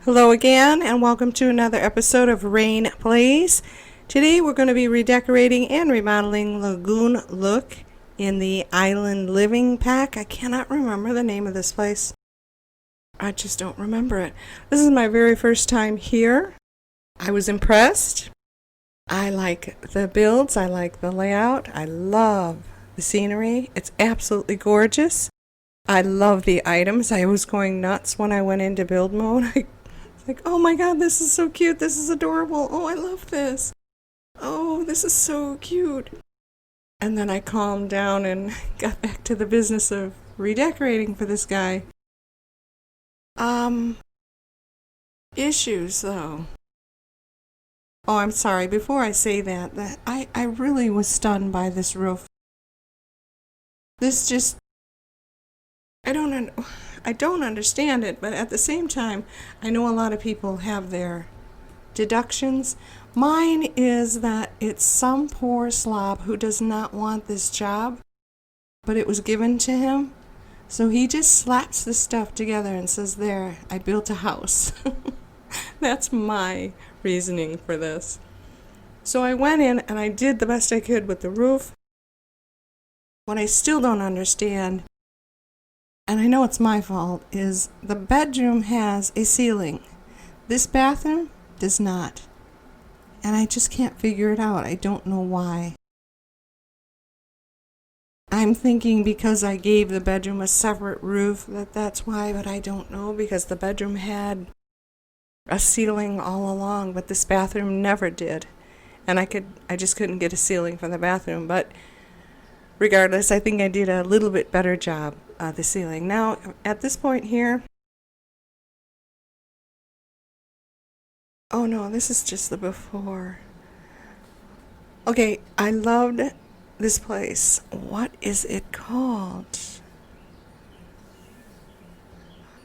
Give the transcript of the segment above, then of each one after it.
Hello again, and welcome to another episode of Raine Plays. Today we're going to be redecorating and remodeling Lagoon look in the Island Living pack. I cannot remember the name of this place. I just don't remember it. This is my very first time here. I was impressed. I like the builds. I like the layout. I love the scenery. It's absolutely gorgeous. I love the items. I was going nuts when I went into build mode. Like, oh my god, this is so cute, this is adorable, oh, I love this, oh, this is so cute. And then I calmed down and got back to the business of redecorating for this guy. Issues, though. Oh, I'm sorry, before I say that I really was stunned by this roof. This just, I don't understand it, but at the same time, I know a lot of people have their deductions. Mine is that it's some poor slob who does not want this job, but it was given to him. So he just slaps the stuff together and says, there, I built a house. That's my reasoning for this. So I went in and I did the best I could with the roof. What I still don't understand, and I know it's my fault, is the bedroom has a ceiling. This bathroom does not. And I just can't figure it out. I don't know why. I'm thinking because I gave the bedroom a separate roof that's why, but I don't know, because the bedroom had a ceiling all along, but this bathroom never did. And I just couldn't get a ceiling for the bathroom, but regardless, I think I did a little bit better job the ceiling. Now, at this point here, oh no, this is just the before. Okay, I loved this place. What is it called?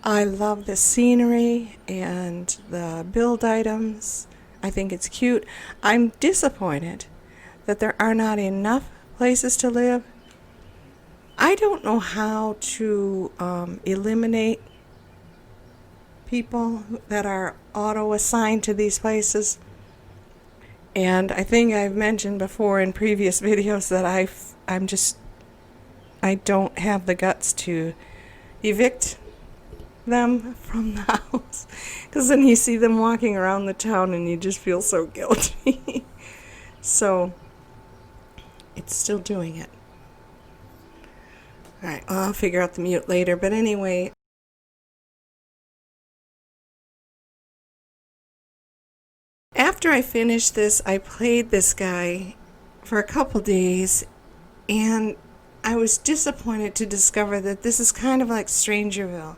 I love the scenery and the build items. I think it's cute. I'm disappointed that there are not enough places to live. I don't know how to eliminate people that are auto-assigned to these places. And I think I've mentioned before in previous videos that I don't have the guts to evict them from the house. Because then you see them walking around the town and you just feel so guilty. So it's still doing it. Alright, I'll figure out the mute later, but anyway. After I finished this, I played this guy for a couple days, and I was disappointed to discover that this is kind of like Strangerville.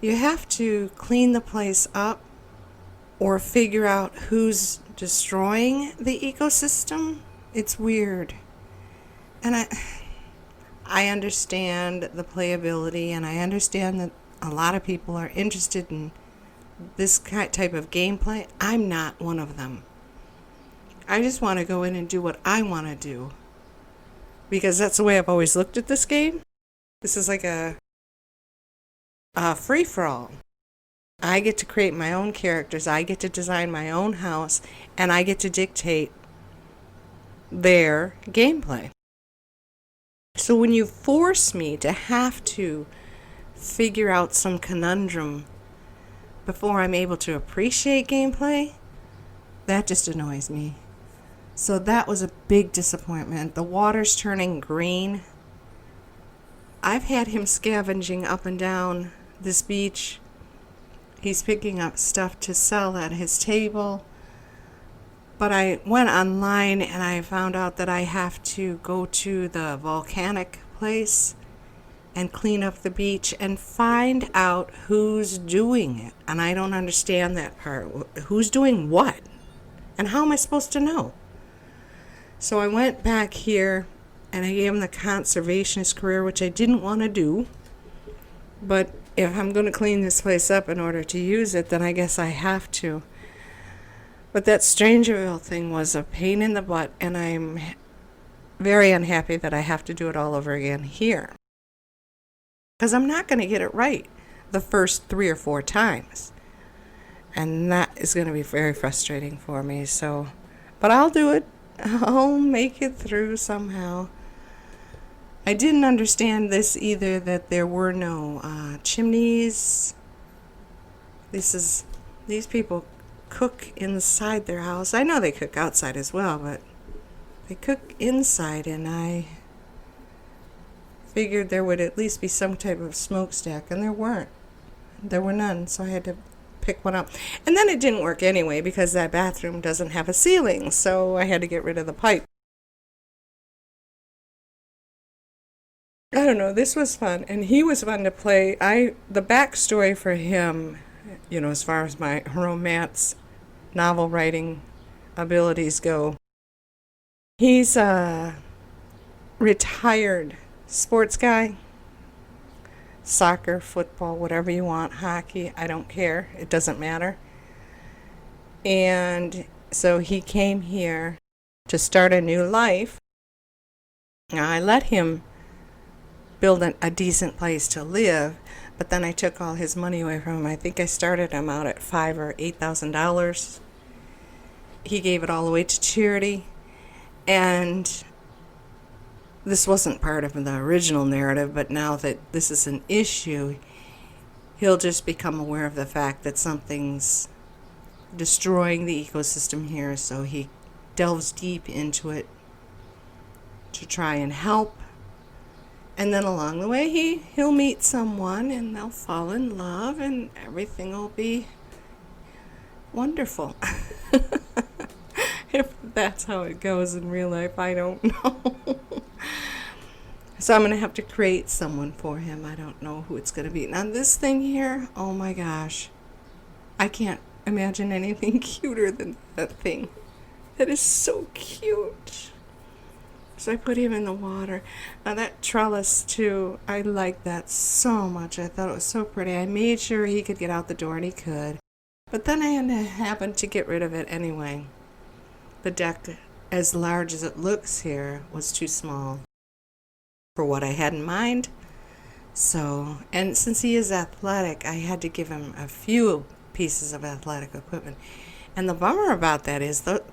You have to clean the place up or figure out who's destroying the ecosystem. It's weird. And I understand the playability, and I understand that a lot of people are interested in this type of gameplay. I'm not one of them. I just want to go in and do what I want to do, because that's the way I've always looked at this game. This is like a free-for-all. I get to create my own characters, I get to design my own house, and I get to dictate their gameplay. So when you force me to have to figure out some conundrum before I'm able to appreciate gameplay, that just annoys me. So that was a big disappointment. The water's turning green. I've had him scavenging up and down this beach. He's picking up stuff to sell at his table. But I went online and I found out that I have to go to the volcanic place and clean up the beach and find out who's doing it. And I don't understand that part. Who's doing what? And how am I supposed to know? So I went back here and I gave him the conservationist career, which I didn't want to do. But if I'm going to clean this place up in order to use it, then I guess I have to. But that Strangerville thing was a pain in the butt, and I'm very unhappy that I have to do it all over again here. Because I'm not going to get it right the first 3 or 4 times. And that is going to be very frustrating for me. So, but I'll do it. I'll make it through somehow. I didn't understand this either, that there were no chimneys. These people cook inside their house. I know they cook outside as well, but they cook inside, and I figured there would at least be some type of smokestack, and there weren't. There were none, so I had to pick one up. And then it didn't work anyway because that bathroom doesn't have a ceiling, so I had to get rid of the pipe. I don't know, this was fun, and he was fun to play. The backstory for him, as far as my romance novel writing abilities go, he's a retired sports guy. Soccer, football, whatever you want, hockey, I don't care. It doesn't matter. And so he came here to start a new life. Now, I let him build a decent place to live, but then I took all his money away from him. I think I started him out at $5,000 or $8,000. He gave it all away to charity, and this wasn't part of the original narrative, but now that this is an issue, he'll just become aware of the fact that something's destroying the ecosystem here, so he delves deep into it to try and help. And then along the way, he'll meet someone, and they'll fall in love, and everything will be wonderful. If that's how it goes in real life, I don't know. So I'm going to have to create someone for him. I don't know who it's going to be. Now this thing here, oh my gosh. I can't imagine anything cuter than that thing. That is so cute. So I put him in the water. Now that trellis too, I like that so much. I thought it was so pretty. I made sure he could get out the door, and he could. But then I happened to get rid of it anyway. The deck, as large as it looks here, was too small for what I had in mind. So, and since he is athletic, I had to give him a few pieces of athletic equipment. And the bummer about that is that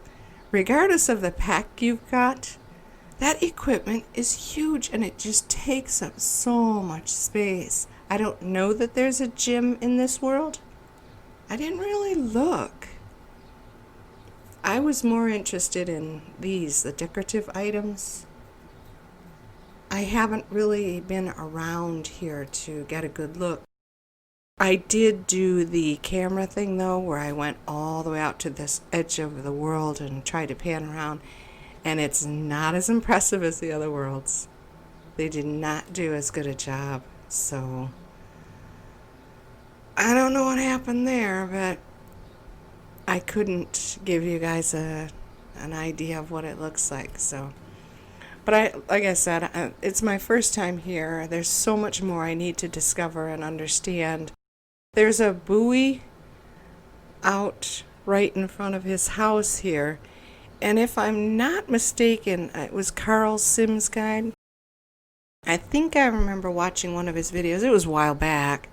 regardless of the pack you've got, that equipment is huge, and it just takes up so much space. I don't know that there's a gym in this world. I didn't really look. I was more interested in the decorative items. I haven't really been around here to get a good look. I did do the camera thing, though, where I went all the way out to this edge of the world and tried to pan around. And it's not as impressive as the other worlds. They did not do as good a job. So I don't know what happened there, but I couldn't give you guys an idea of what it looks like. So, but like I said, it's my first time here. There's so much more I need to discover and understand. There's a buoy out right in front of his house here. And if I'm not mistaken, it was Carl Sims' Guide. I think I remember watching one of his videos. It was a while back.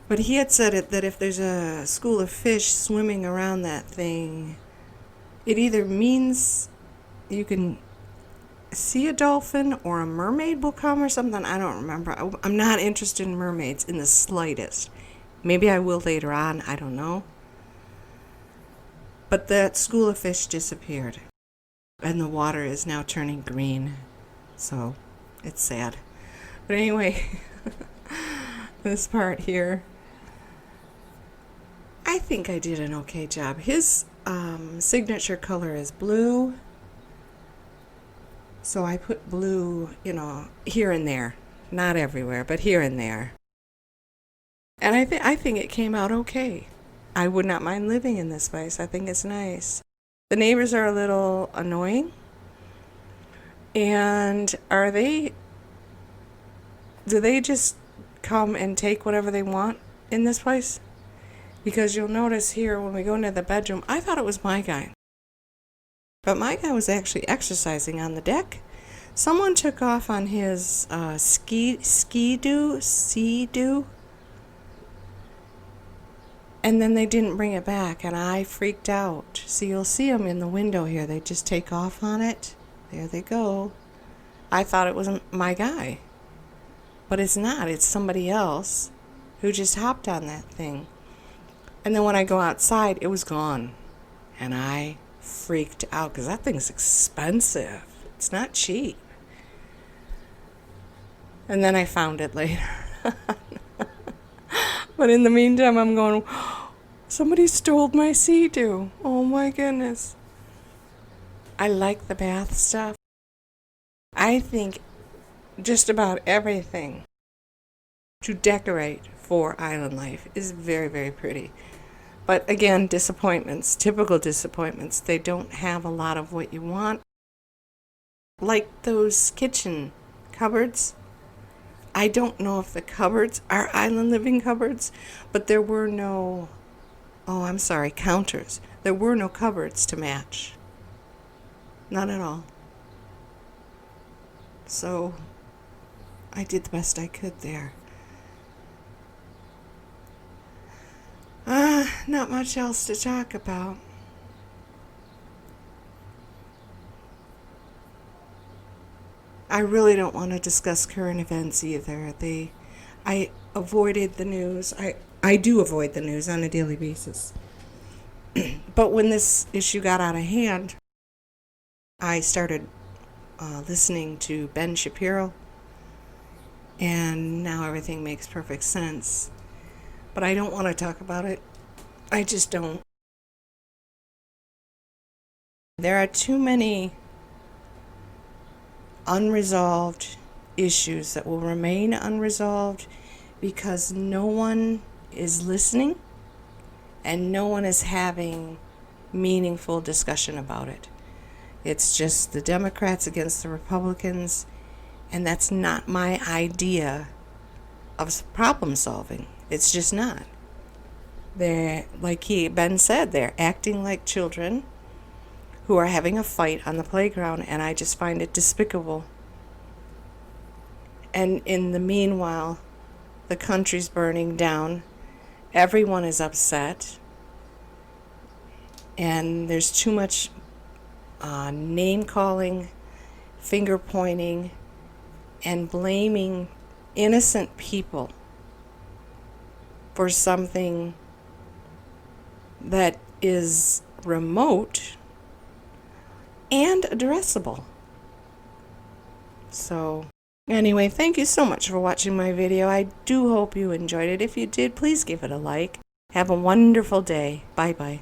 But he had said that if there's a school of fish swimming around that thing, it either means you can see a dolphin or a mermaid will come or something. I don't remember. I'm not interested in mermaids in the slightest. Maybe I will later on. I don't know. But that school of fish disappeared, and the water is now turning green, so it's sad. But anyway, this part here, I think I did an okay job. His signature color is blue, so I put blue, here and there, not everywhere, but here and there. And I think it came out okay. I would not mind living in this place. I think it's nice. The neighbors are a little annoying. And do they just come and take whatever they want in this place? Because you'll notice here when we go into the bedroom, I thought it was my guy. But my guy was actually exercising on the deck. Someone took off on his sea-doo. And then they didn't bring it back, and I freaked out. So you'll see them in the window here. They just take off on it. There they go. I thought it was my guy. But it's not. It's somebody else who just hopped on that thing. And then when I go outside, it was gone. And I freaked out because that thing's expensive. It's not cheap. And then I found it later. But in the meantime, I'm going, somebody stole my Sea-Doo. Oh my goodness. I like the bath stuff. I think just about everything to decorate for island life is very, very pretty. But again, disappointments, typical disappointments. They don't have a lot of what you want. Like those kitchen cupboards. I don't know if the cupboards are island living cupboards, but there were no, counters. There were no cupboards to match. Not at all. So I did the best I could there. Not much else to talk about. I really don't want to discuss current events either. I avoided the news. I do avoid the news on a daily basis. But when this issue got out of hand, I started listening to Ben Shapiro, and now everything makes perfect sense. But I don't want to talk about it. I just don't. There are too many unresolved issues that will remain unresolved because no one is listening and no one is having meaningful discussion about it. It's just the Democrats against the Republicans, and that's not my idea of problem solving. It's just not. They're, like Ben said, they're acting like children who are having a fight on the playground, and I just find it despicable. And in the meanwhile, the country's burning down. Everyone is upset. And there's too much name-calling, finger-pointing, and blaming innocent people for something that is remote and addressable. So anyway, thank you so much for watching my video. I do hope you enjoyed it. If you did, please give it a like. Have a wonderful day. Bye-bye.